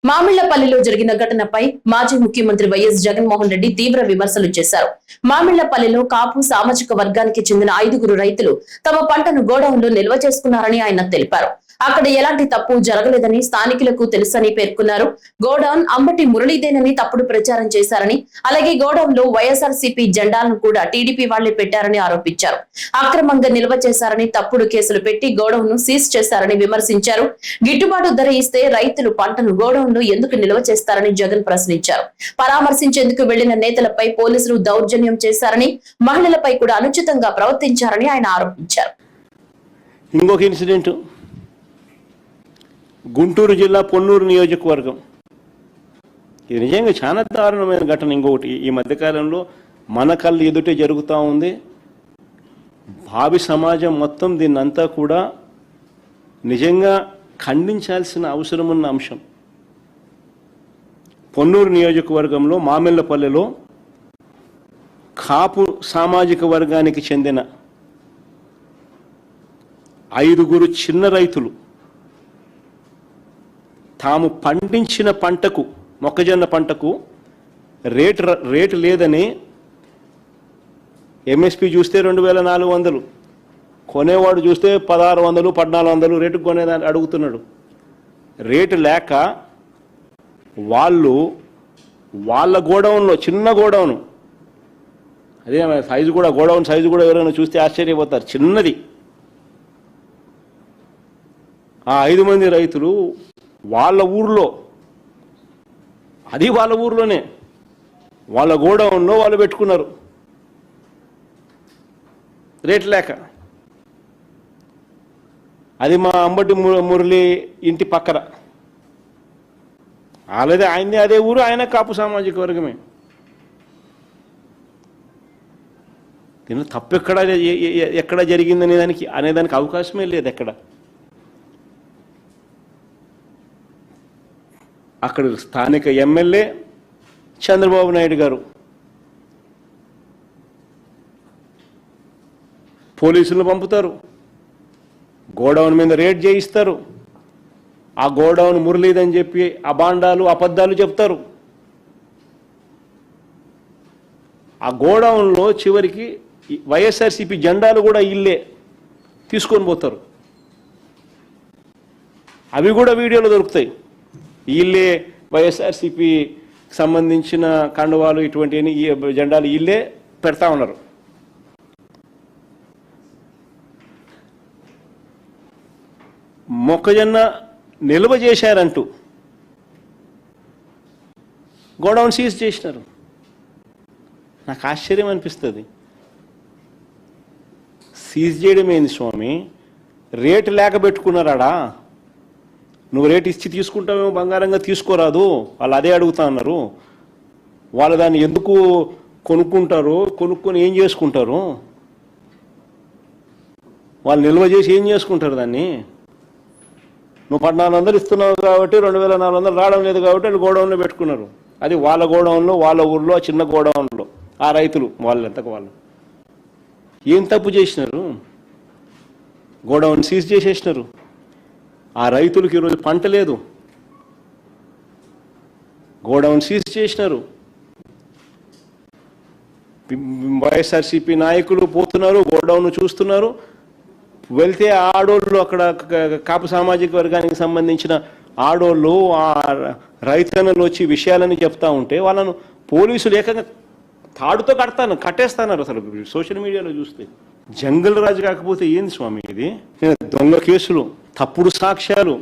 మామిళ్లపల్లిలో జరిగిన ఘటనపై మాజీ ముఖ్యమంత్రి వైఎస్ జగన్మోహన్ రెడ్డి తీవ్ర విమర్శలు చేశారు. మామిళ్లపల్లిలో కాపు సామాజిక వర్గానికి చెందిన 5గురు రైతులు తమ పంటను గోడౌన్లో నిల్వ చేసుకున్నారని ఆయన తెలిపారు. అక్కడ ఎలాంటి తప్పు జరగలేదని స్థానికులకు తెలుసని పేర్కొన్నారు. గోడౌన్ అంబటి మురళీదేనని తప్పుడు ప్రచారం చేశారని, అలాగే గోడౌన్ లో వైఎస్ఆర్సీపీ జెండాలను కూడా టీడీపీ వాళ్లే పెట్టారని ఆరోపించారు. అక్రమంగా నిల్వ చేశారని తప్పుడు కేసులు పెట్టి గోడౌన్ ను సీజ్ చేశారని విమర్శించారు. గిట్టుబాటు ధర ఇస్తే రైతులు పంటను గోడౌన్ లో ఎందుకు నిల్వ చేస్తారని జగన్ ప్రశ్నించారు. పరామర్శించేందుకు వెళ్లిన నేతలపై పోలీసులు దౌర్జన్యం చేశారని, మహిళలపై కూడా అనుచితంగా ప్రవర్తించారని ఆయన ఆరోపించారు. ఇంకొక ఇన్సిడెంట్ గుంటూరు జిల్లా పొన్నూరు నియోజకవర్గం. ఇది నిజంగా చాలా దారుణమైన ఘటన. ఇంకొకటి ఈ మధ్యకాలంలో మన కళ్ళు ఎదుటే జరుగుతూ ఉంది. భావి సమాజం మొత్తం దీన్నంతా కూడా నిజంగా ఖండించాల్సిన అవసరం ఉన్న అంశం. పొన్నూరు నియోజకవర్గంలో మామిళ్లపల్లెలో కాపు సామాజిక వర్గానికి చెందిన 5గురు చిన్న రైతులు తాము పండించిన పంటకు, మొక్కజొన్న పంటకు రేటు లేదని ఎంఎస్పి చూస్తే 2400, కొనేవాడు చూస్తే 1600, 1400 రేటుకు కొనేదాన్ని అడుగుతున్నాడు. రేటు లేక వాళ్ళు వాళ్ళ గోడౌన్లో, చిన్న గోడౌను, అదే సైజు కూడా, గోడౌన్ సైజు కూడా ఎవరైనా చూస్తే ఆశ్చర్యపోతారు, చిన్నది. ఆ 5 మంది రైతులు వాళ్ళ ఊర్లో, అది వాళ్ళ ఊర్లోనే వాళ్ళ గోడౌన్లో వాళ్ళు పెట్టుకున్నారు రేట్ లేక. అది మా అంబటి మురళి ఇంటి పక్కన. అలాగే ఆయన్ని అదే ఊరు, ఆయన కాపు సామాజిక వర్గమే. దీనిలో తప్పు ఎక్కడ జరిగిందనే అనేదానికి అవకాశమే లేదు ఎక్కడ. అక్కడ స్థానిక ఎమ్మెల్యే చంద్రబాబు నాయుడు గారు పోలీసులు పంపుతారు, గోడౌన్ మీద రేడ్ చేయిస్తారు. ఆ గోడౌన్ మురళీదని చెప్పి అబాండాలు, అబద్ధాలు చెప్తారు. ఆ గోడౌన్లో చివరికి వైఎస్ఆర్సీపీ జెండాలు కూడా ఇల్లే తీసుకొని పోతారు. అవి కూడా వీడియోలో దొరుకుతాయి. ఇల్లే వైఎస్ఆర్సీపీ సంబంధించిన కండువాలు, ఇటువంటి జెండాలు ఇల్లే పెడతా ఉన్నారు. మొక్కజొన్న నిల్వ చేశారంటూ గోడౌన్ సీజ్ చేసినారు. నాకు ఆశ్చర్యం అనిపిస్తుంది. సీజ్ చేయడం ఏంది స్వామి? రేటు లేక పెట్టుకున్నారాడా? నువ్వు రేటు ఇచ్చి తీసుకుంటావేమో, బంగారంగా తీసుకోరాదు. వాళ్ళు అదే అడుగుతా ఉన్నారు. వాళ్ళు దాన్ని ఎందుకు కొనుక్కుంటారు, కొనుక్కొని ఏం చేసుకుంటారు? వాళ్ళు నిల్వ చేసి ఏం చేసుకుంటారు దాన్ని? నువ్వు 1400 ఇస్తున్నావు కాబట్టి 2400 రావడం లేదు కాబట్టి వాళ్ళు గోడౌన్లో పెట్టుకున్నారు. అది వాళ్ళ గోడౌన్లో, వాళ్ళ ఊర్లో, చిన్న గోడౌన్లో ఆ రైతులు వాళ్ళంతకు వాళ్ళు ఏం తప్పు చేసినారు? గోడౌన్ సీజ్ చేసేసినారు. ఆ రైతులకు ఈరోజు పంట లేదు, గోడౌన్ సీజ్ చేసినారు. వైఎస్ఆర్సీపీ నాయకులు పోతున్నారు, గోడౌన్ చూస్తున్నారు. వెళ్తే ఆడోళ్ళు, అక్కడ కాపు సామాజిక వర్గానికి సంబంధించిన ఆడోళ్ళు, ఆ రైతన్నలు వచ్చి విషయాలని చెప్తా ఉంటే వాళ్ళను పోలీసులు ఏకంగా తాడుతో కట్టేస్తున్నారు. అసలు సోషల్ మీడియాలో చూస్తే జంగల్ రాజు కాకపోతే ఏంది స్వామి ఇది? దొంగ కేసులు, తప్పుడు సాక్ష్యాలు,